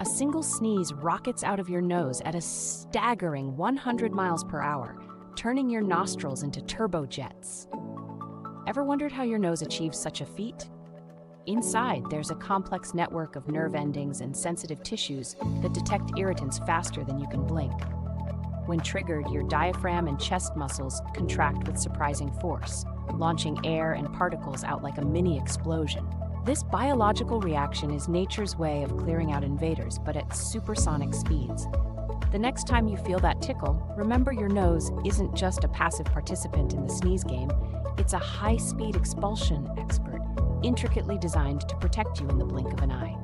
A single sneeze rockets out of your nose at a staggering 100 miles per hour, turning your nostrils into turbojets. Ever wondered how your nose achieves such a feat? Inside, there's a complex network of nerve endings and sensitive tissues that detect irritants faster than you can blink. When triggered, your diaphragm and chest muscles contract with surprising force, launching air and particles out like a mini explosion. This biological reaction is nature's way of clearing out invaders, but at supersonic speeds. The next time you feel that tickle, remember your nose isn't just a passive participant in the sneeze game, it's a high-speed expulsion expert, intricately designed to protect you in the blink of an eye.